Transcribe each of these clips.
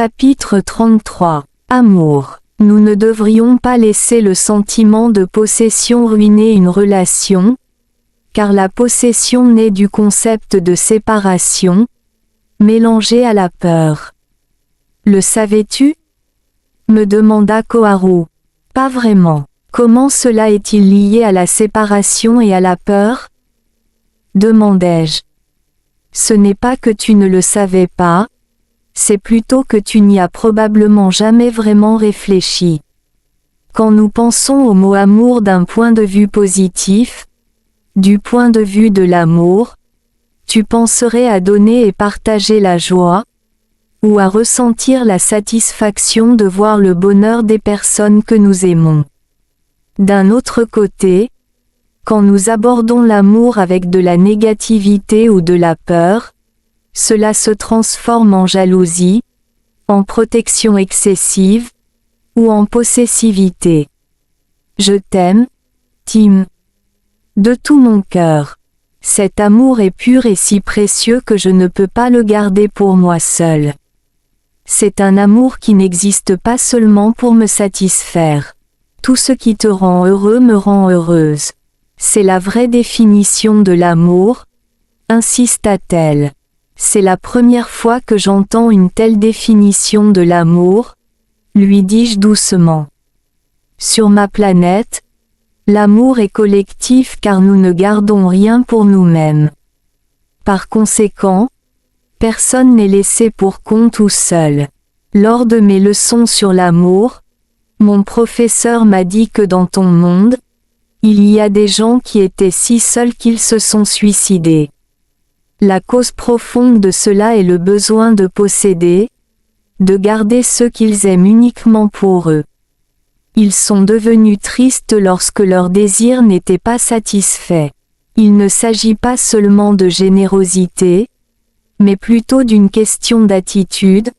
Chapitre 33. Amour. Nous ne devrions pas laisser le sentiment de possession ruiner une relation, car la possession naît du concept de séparation, mélangé à la peur. Le savais-tu? Me demanda Koharu. Pas vraiment. Comment cela est-il lié à la séparation et à la peur? Demandai-je. Ce n'est pas que tu ne le savais pas, c'est plutôt que tu n'y as probablement jamais vraiment réfléchi. Quand nous pensons au mot amour d'un point de vue positif, du point de vue de l'amour, tu penserais à donner et partager la joie, ou à ressentir la satisfaction de voir le bonheur des personnes que nous aimons. D'un autre côté, quand nous abordons l'amour avec de la négativité ou de la peur, cela se transforme en jalousie, en protection excessive, ou en possessivité. Je t'aime, Tim. De tout mon cœur. Cet amour est pur et si précieux que je ne peux pas le garder pour moi seul. C'est un amour qui n'existe pas seulement pour me satisfaire. Tout ce qui te rend heureux me rend heureuse. C'est la vraie définition de l'amour, insista-t-elle. C'est la première fois que j'entends une telle définition de l'amour, lui dis-je doucement. Sur ma planète, l'amour est collectif car nous ne gardons rien pour nous-mêmes. Par conséquent, personne n'est laissé pour compte ou seul. Lors de mes leçons sur l'amour, mon professeur m'a dit que dans ton monde, il y a des gens qui étaient si seuls qu'ils se sont suicidés. La cause profonde de cela est le besoin de posséder, de garder ceux qu'ils aiment uniquement pour eux. Ils sont devenus tristes lorsque leur désir n'était pas satisfait. Il ne s'agit pas seulement de générosité, mais plutôt d'une question d'attitude,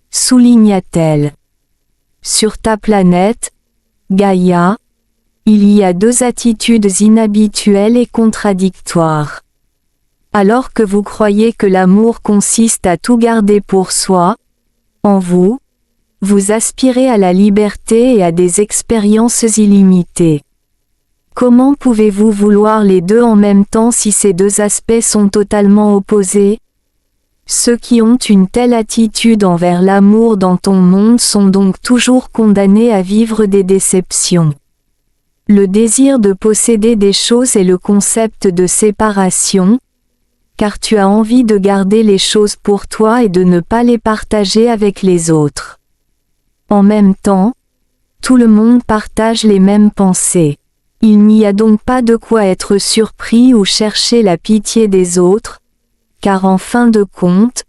souligna-t-elle. Sur ta planète, Gaïa, il y a deux attitudes inhabituelles et contradictoires. Alors que vous croyez que l'amour consiste à tout garder pour soi, en vous, vous aspirez à la liberté et à des expériences illimitées. Comment pouvez-vous vouloir les deux en même temps si ces deux aspects sont totalement opposés? Ceux qui ont une telle attitude envers l'amour dans ton monde sont donc toujours condamnés à vivre des déceptions. Le désir de posséder des choses est le concept de séparation, car tu as envie de garder les choses pour toi et de ne pas les partager avec les autres. En même temps, tout le monde partage les mêmes pensées. Il n'y a donc pas de quoi être surpris ou chercher la pitié des autres, car en fin de compte,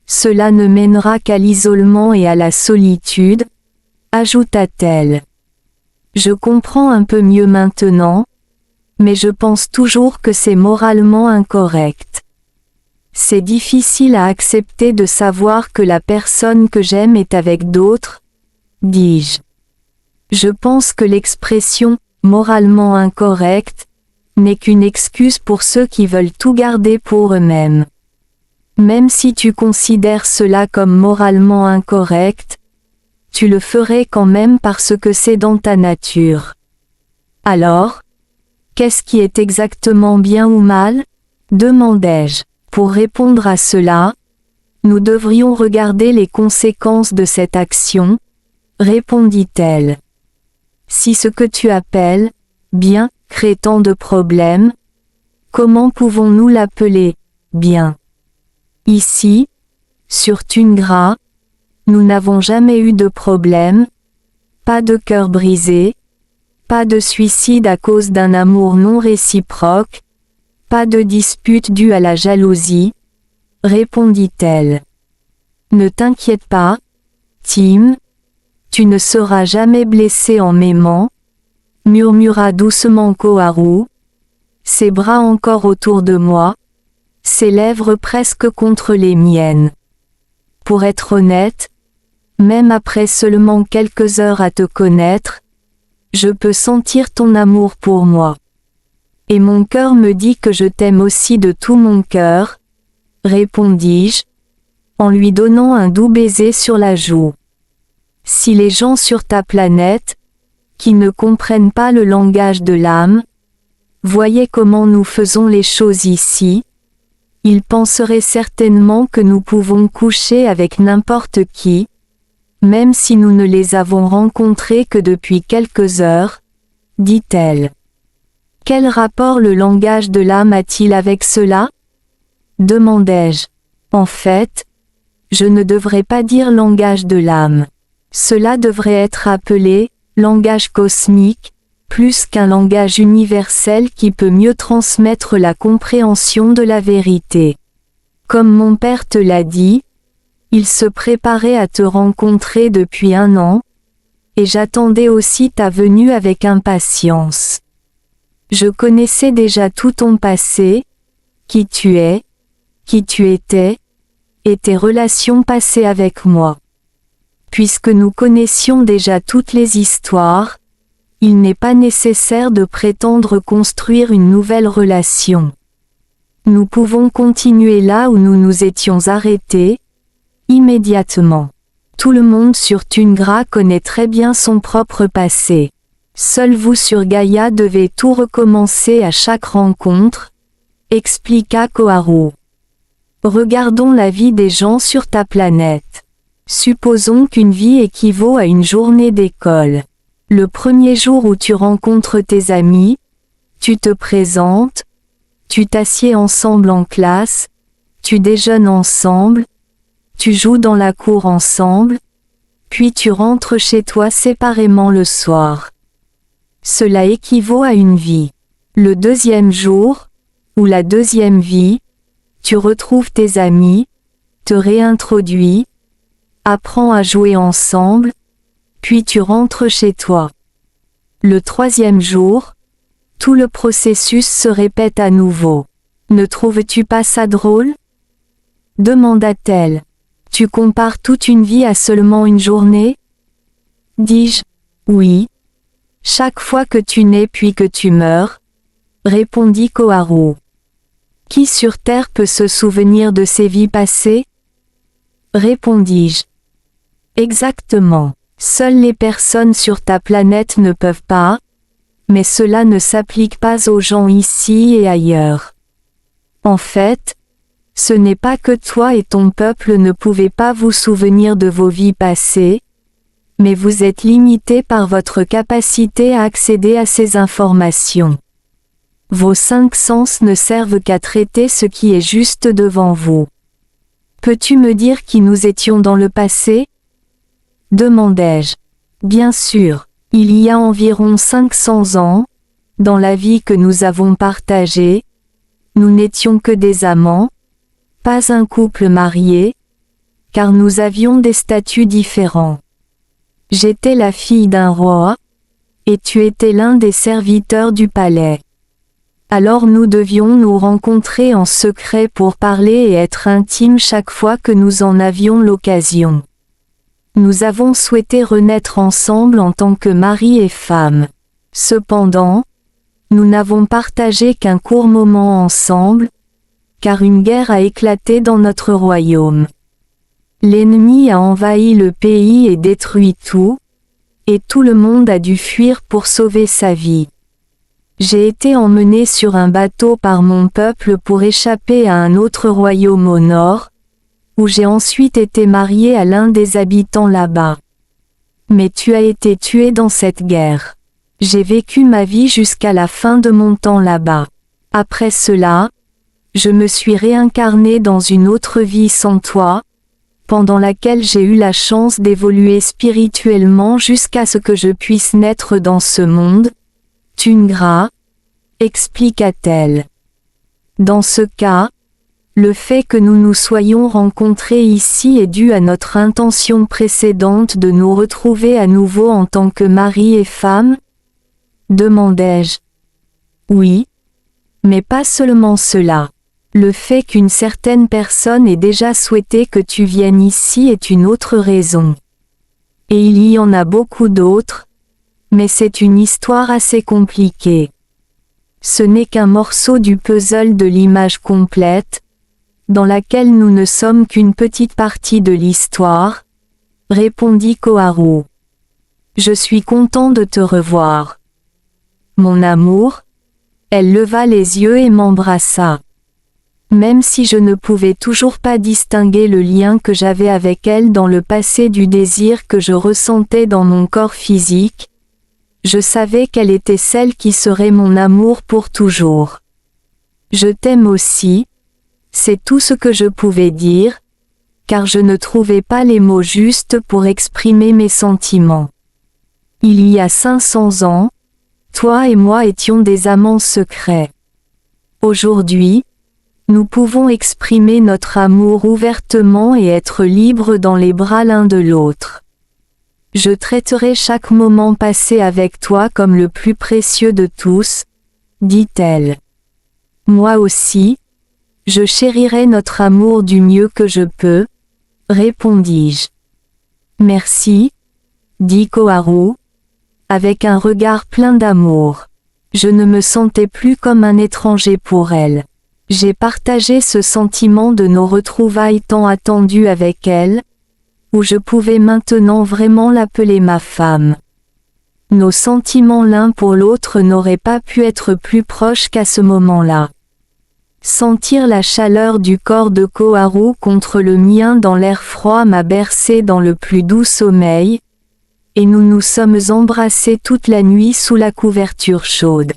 cela ne mènera qu'à l'isolement et à la solitude, ajouta-t-elle. Je comprends un peu mieux maintenant, mais je pense toujours que c'est moralement incorrect. C'est difficile à accepter de savoir que la personne que j'aime est avec d'autres, dis-je. Je pense que l'expression « moralement incorrect » n'est qu'une excuse pour ceux qui veulent tout garder pour eux-mêmes. Même si tu considères cela comme moralement incorrect, tu le ferais quand même parce que c'est dans ta nature. Alors, qu'est-ce qui est exactement bien ou mal? Demandai-je. Pour répondre à cela, nous devrions regarder les conséquences de cette action, répondit-elle. Si ce que tu appelles bien crée tant de problèmes, comment pouvons-nous l'appeler bien? Ici, sur Tundra, nous n'avons jamais eu de problème, pas de cœur brisé, pas de suicide à cause d'un amour non réciproque, pas de dispute due à la jalousie, répondit-elle. Ne t'inquiète pas, Tim, tu ne seras jamais blessé en m'aimant, murmura doucement Koharu, ses bras encore autour de moi, ses lèvres presque contre les miennes. Pour être honnête, même après seulement quelques heures à te connaître, je peux sentir ton amour pour moi. Et mon cœur me dit que je t'aime aussi de tout mon cœur, répondis-je, en lui donnant un doux baiser sur la joue. Si les gens sur ta planète, qui ne comprennent pas le langage de l'âme, voyaient comment nous faisons les choses ici, ils penseraient certainement que nous pouvons coucher avec n'importe qui, même si nous ne les avons rencontrés que depuis quelques heures, dit-elle. Quel rapport le langage de l'âme a-t-il avec cela? Demandai-je. En fait, je ne devrais pas dire langage de l'âme. Cela devrait être appelé langage cosmique, plus qu'un langage universel qui peut mieux transmettre la compréhension de la vérité. Comme mon père te l'a dit, il se préparait à te rencontrer depuis 1 an, et j'attendais aussi ta venue avec impatience. Je connaissais déjà tout ton passé, qui tu es, qui tu étais, et tes relations passées avec moi. Puisque nous connaissions déjà toutes les histoires, il n'est pas nécessaire de prétendre construire une nouvelle relation. Nous pouvons continuer là où nous nous étions arrêtés, immédiatement. Tout le monde sur Tungra connaît très bien son propre passé. Seul vous sur Gaïa devez tout recommencer à chaque rencontre, expliqua Koharu. Regardons la vie des gens sur ta planète. Supposons qu'une vie équivaut à une journée d'école. Le premier jour où tu rencontres tes amis, tu te présentes, tu t'assieds ensemble en classe, tu déjeunes ensemble, tu joues dans la cour ensemble, puis tu rentres chez toi séparément le soir. Cela équivaut à une vie. Le deuxième jour, ou la deuxième vie, tu retrouves tes amis, te réintroduis, apprends à jouer ensemble, puis tu rentres chez toi. Le troisième jour, tout le processus se répète à nouveau. Ne trouves-tu pas ça drôle? Demanda-t-elle. Tu compares toute une vie à seulement une journée? Dis-je. Oui. Chaque fois que tu nais puis que tu meurs, répondit Koharu. Qui sur Terre peut se souvenir de ses vies passées? Répondis-je. Exactement. Seules les personnes sur ta planète ne peuvent pas, mais cela ne s'applique pas aux gens ici et ailleurs. En fait, ce n'est pas que toi et ton peuple ne pouvez pas vous souvenir de vos vies passées, mais vous êtes limités par votre capacité à accéder à ces informations. Vos 5 sens ne servent qu'à traiter ce qui est juste devant vous. Peux-tu me dire qui nous étions dans le passé? Demandai-je. Bien sûr, il y a environ 500 ans, dans la vie que nous avons partagée, nous n'étions que des amants, pas un couple marié, car nous avions des statuts différents. J'étais la fille d'un roi, et tu étais l'un des serviteurs du palais. Alors nous devions nous rencontrer en secret pour parler et être intimes chaque fois que nous en avions l'occasion. Nous avons souhaité renaître ensemble en tant que mari et femme. Cependant, nous n'avons partagé qu'un court moment ensemble, car une guerre a éclaté dans notre royaume. L'ennemi a envahi le pays et détruit tout, et tout le monde a dû fuir pour sauver sa vie. J'ai été emmené sur un bateau par mon peuple pour échapper à un autre royaume au nord, où j'ai ensuite été marié à l'un des habitants là-bas. Mais tu as été tué dans cette guerre. J'ai vécu ma vie jusqu'à la fin de mon temps là-bas. Après cela, je me suis réincarné dans une autre vie sans toi, pendant laquelle j'ai eu la chance d'évoluer spirituellement jusqu'à ce que je puisse naître dans ce monde, Tungra, expliqua-t-elle. Dans ce cas, le fait que nous nous soyons rencontrés ici est dû à notre intention précédente de nous retrouver à nouveau en tant que mari et femme? Demandai-je. Oui. Mais pas seulement cela. Le fait qu'une certaine personne ait déjà souhaité que tu viennes ici est une autre raison. Et il y en a beaucoup d'autres, mais c'est une histoire assez compliquée. Ce n'est qu'un morceau du puzzle de l'image complète, dans laquelle nous ne sommes qu'une petite partie de l'histoire, répondit Koharu. Je suis content de te revoir. Mon amour? Elle leva les yeux et m'embrassa. Même si je ne pouvais toujours pas distinguer le lien que j'avais avec elle dans le passé du désir que je ressentais dans mon corps physique, je savais qu'elle était celle qui serait mon amour pour toujours. Je t'aime aussi, c'est tout ce que je pouvais dire, car je ne trouvais pas les mots justes pour exprimer mes sentiments. Il y a 500 ans, toi et moi étions des amants secrets. Aujourd'hui, nous pouvons exprimer notre amour ouvertement et être libres dans les bras l'un de l'autre. Je traiterai chaque moment passé avec toi comme le plus précieux de tous, dit-elle. Moi aussi, je chérirai notre amour du mieux que je peux, répondis-je. Merci, dit Koharu, avec un regard plein d'amour. Je ne me sentais plus comme un étranger pour elle. J'ai partagé ce sentiment de nos retrouvailles tant attendues avec elle, où je pouvais maintenant vraiment l'appeler ma femme. Nos sentiments l'un pour l'autre n'auraient pas pu être plus proches qu'à ce moment-là. Sentir la chaleur du corps de Koharu contre le mien dans l'air froid m'a bercé dans le plus doux sommeil, et nous nous sommes embrassés toute la nuit sous la couverture chaude.